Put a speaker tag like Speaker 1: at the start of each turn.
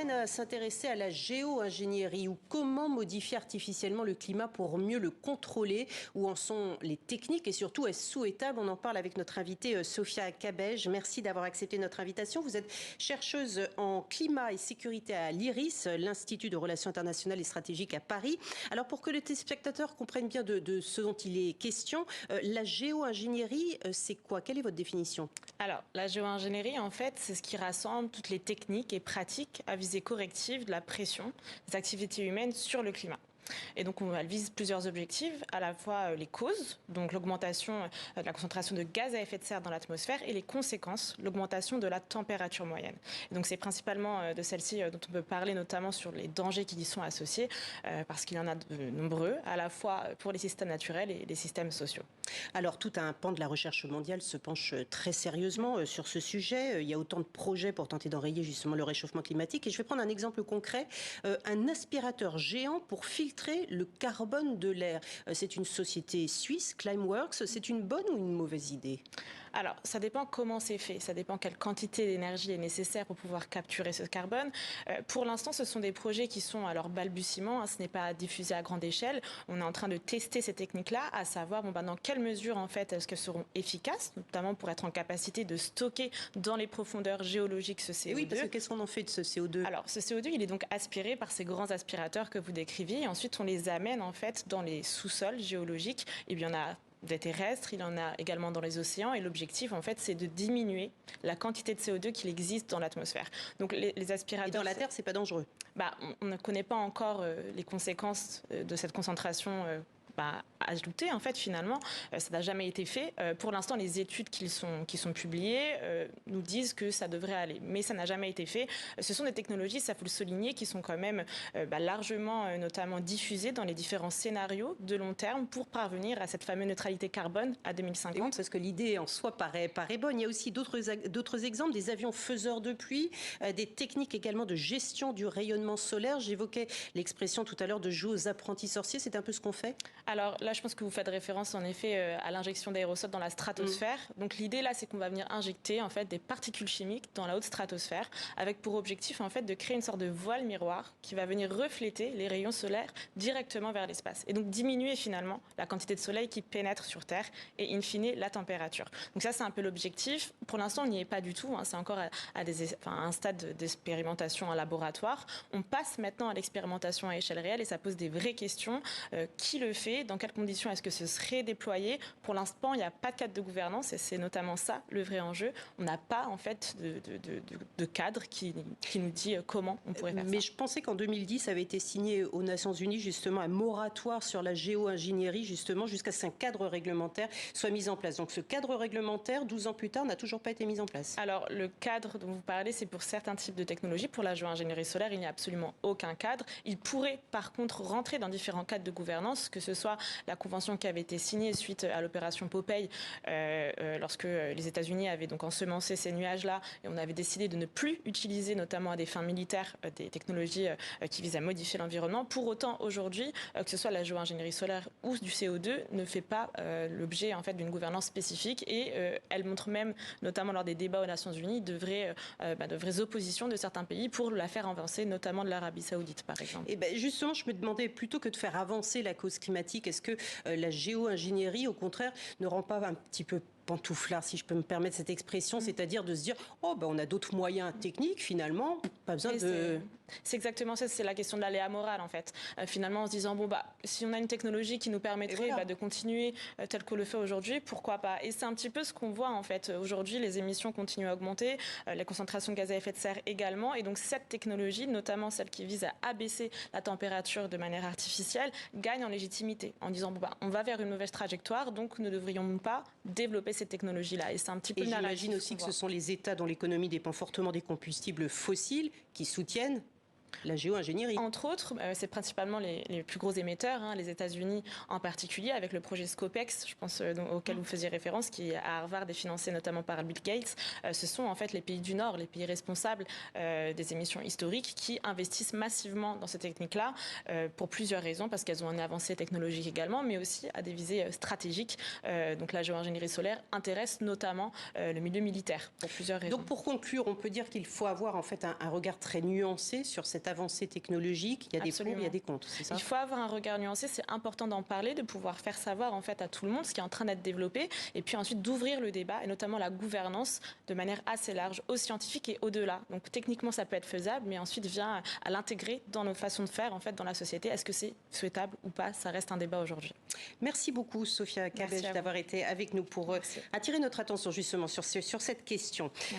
Speaker 1: amène à s'intéresser à la géo-ingénierie ou comment modifier artificiellement le climat pour mieux le contrôler. Où en sont les techniques et surtout est-ce souhaitable? On en parle avec notre invitée Sophia Cabej. Merci d'avoir accepté notre invitation. Vous êtes chercheuse en climat et sécurité à l'IRIS, l'Institut de Relations internationales et stratégiques à Paris. Alors pour que les téléspectateurs comprennent bien de ce dont il est question, la géo-ingénierie, c'est quoi? Quelle est votre définition?
Speaker 2: Alors, la géo-ingénierie, en fait, c'est ce qui rassemble toutes les techniques et pratiques à visée corrective de la pression des activités humaines sur le climat. Et donc, elle vise plusieurs objectifs, à la fois les causes, donc l'augmentation de la concentration de gaz à effet de serre dans l'atmosphère, et les conséquences, l'augmentation de la température moyenne. Et donc, c'est principalement de celle-ci dont on peut parler, notamment sur les dangers qui y sont associés, parce qu'il y en a de nombreux, à la fois pour les systèmes naturels et les systèmes sociaux.
Speaker 1: Alors, tout un pan de la recherche mondiale se penche très sérieusement sur ce sujet. Il y a autant de projets pour tenter d'enrayer justement le réchauffement climatique. Et je vais prendre un exemple concret. Un aspirateur géant pour filtrer le carbone de l'air. C'est une société suisse, Climeworks. C'est une bonne ou une mauvaise idée?
Speaker 2: Alors, ça dépend comment c'est fait, ça dépend quelle quantité d'énergie est nécessaire pour pouvoir capturer ce carbone. Pour l'instant, ce sont des projets qui sont à leur balbutiement, ce n'est pas diffusé à grande échelle. On est en train de tester ces techniques-là, à savoir dans quelle mesure en fait est-ce qu'elles seront efficaces, notamment pour être en capacité de stocker dans les profondeurs géologiques ce CO2.
Speaker 1: Et oui, parce que qu'est-ce qu'on en fait de ce CO2?
Speaker 2: Alors, ce CO2, il est donc aspiré par ces grands aspirateurs que vous décriviez, et ensuite on les amène en fait dans les sous-sols géologiques. Et bien, il y en a des terrestres, il en a également dans les océans, et l'objectif en fait c'est de diminuer la quantité de CO2 qu'il existe dans l'atmosphère. Donc les aspirateurs.
Speaker 1: Et dans la Terre, c'est pas dangereux?
Speaker 2: On ne connaît pas encore les conséquences de cette concentration ajoutée en fait finalement. Ça n'a jamais été fait. Pour l'instant, les études qui sont publiées nous disent que ça devrait aller, mais ça n'a jamais été fait. Ce sont des technologies, ça faut le souligner, qui sont quand même largement notamment diffusées dans les différents scénarios de long terme pour parvenir à cette fameuse neutralité carbone à 2050.
Speaker 1: Et oui, parce que l'idée en soi paraît bonne. Il y a aussi d'autres exemples, des avions faiseurs de pluie, des techniques également de gestion du rayonnement solaire. J'évoquais l'expression tout à l'heure de jouer aux apprentis sorciers. C'est un peu ce qu'on fait?
Speaker 2: Alors là, je pense que vous faites référence en effet à l'injection d'aérosols dans la stratosphère. Donc l'idée là, c'est qu'on va venir injecter en fait des particules chimiques dans la haute stratosphère, avec pour objectif en fait de créer une sorte de voile miroir qui va venir refléter les rayons solaires directement vers l'espace, et donc diminuer finalement la quantité de soleil qui pénètre sur Terre et in fine la température. Donc ça, c'est un peu l'objectif. Pour l'instant, on n'y est pas du tout. C'est encore à un stade d'expérimentation en laboratoire. On passe maintenant à l'expérimentation à échelle réelle, et ça pose des vraies questions. Qui le fait? Dans quelles conditions est-ce que ce serait déployé? Pour l'instant, il n'y a pas de cadre de gouvernance, et c'est notamment ça le vrai enjeu. On n'a pas en fait de cadre qui nous dit comment on pourrait faire ça.
Speaker 1: Mais je pensais qu'en 2010 avait été signé aux Nations Unies justement un moratoire sur la géo-ingénierie, justement jusqu'à ce qu'un cadre réglementaire soit mis en place. Donc ce cadre réglementaire, 12 ans plus tard, n'a toujours pas été mis en place.
Speaker 2: Alors le cadre dont vous parlez, c'est pour certains types de technologies. Pour la géo-ingénierie solaire, il n'y a absolument aucun cadre. Il pourrait par contre rentrer dans différents cadres de gouvernance, que ce soit la convention qui avait été signée suite à l'opération Popeye, lorsque les États-Unis avaient donc ensemencé ces nuages-là, et on avait décidé de ne plus utiliser, notamment à des fins militaires, des technologies qui visent à modifier l'environnement. Pour autant, aujourd'hui, que ce soit la géo-ingénierie solaire ou du CO2, ne fait pas l'objet en fait d'une gouvernance spécifique, et elle montre même, notamment lors des débats aux Nations Unies, de vraies oppositions de certains pays pour la faire avancer, notamment de l'Arabie Saoudite, par exemple.
Speaker 1: Et justement, je me demandais, plutôt que de faire avancer la cause climatique, est-ce que la géo-ingénierie, au contraire, ne rend pas un petit peu pantouflard, si je peux me permettre cette expression, c'est-à-dire de se dire on a d'autres moyens techniques, finalement, pas besoin de...
Speaker 2: C'est exactement ça, c'est la question de l'aléa moral en fait. Finalement, en se disant si on a une technologie qui nous permettrait de continuer tel que le fait aujourd'hui, pourquoi pas? Et c'est un petit peu ce qu'on voit en fait. Aujourd'hui, les émissions continuent à augmenter, les concentrations de gaz à effet de serre également, et donc cette technologie, notamment celle qui vise à abaisser la température de manière artificielle, gagne en légitimité, en disant on va vers une mauvaise trajectoire, donc ne devrions pas développer ces technologies-là. Et c'est un petit peu...
Speaker 1: Et j'imagine aussi que ce sont les États dont l'économie dépend fortement des combustibles fossiles qui soutiennent la géo-ingénierie.
Speaker 2: Entre autres, c'est principalement les plus gros émetteurs, les États-Unis en particulier, avec le projet Scopex, je pense, auquel vous faisiez référence, qui à Harvard est financé notamment par Bill Gates. Ce sont en fait les pays du Nord, les pays responsables des émissions historiques, qui investissent massivement dans ces techniques-là pour plusieurs raisons, parce qu'elles ont une avancée technologique également, mais aussi à des visées stratégiques. Donc la géo-ingénierie solaire intéresse notamment le milieu militaire pour plusieurs raisons.
Speaker 1: Donc pour conclure, on peut dire qu'il faut avoir en fait un regard très nuancé sur cette avancée technologique. Il y a des pour, il y a des contre, c'est ça ?
Speaker 2: Il faut avoir un regard nuancé, c'est important d'en parler, de pouvoir faire savoir en fait à tout le monde ce qui est en train d'être développé, et puis ensuite d'ouvrir le débat, et notamment la gouvernance, de manière assez large, aux scientifiques et au-delà. Donc techniquement ça peut être faisable, mais ensuite vient à l'intégrer dans nos façons de faire en fait dans la société. Est-ce que c'est souhaitable ou pas ? Ça reste un débat aujourd'hui.
Speaker 1: Merci beaucoup Sophia Cabej d'avoir été avec nous pour attirer notre attention justement sur cette question. Merci.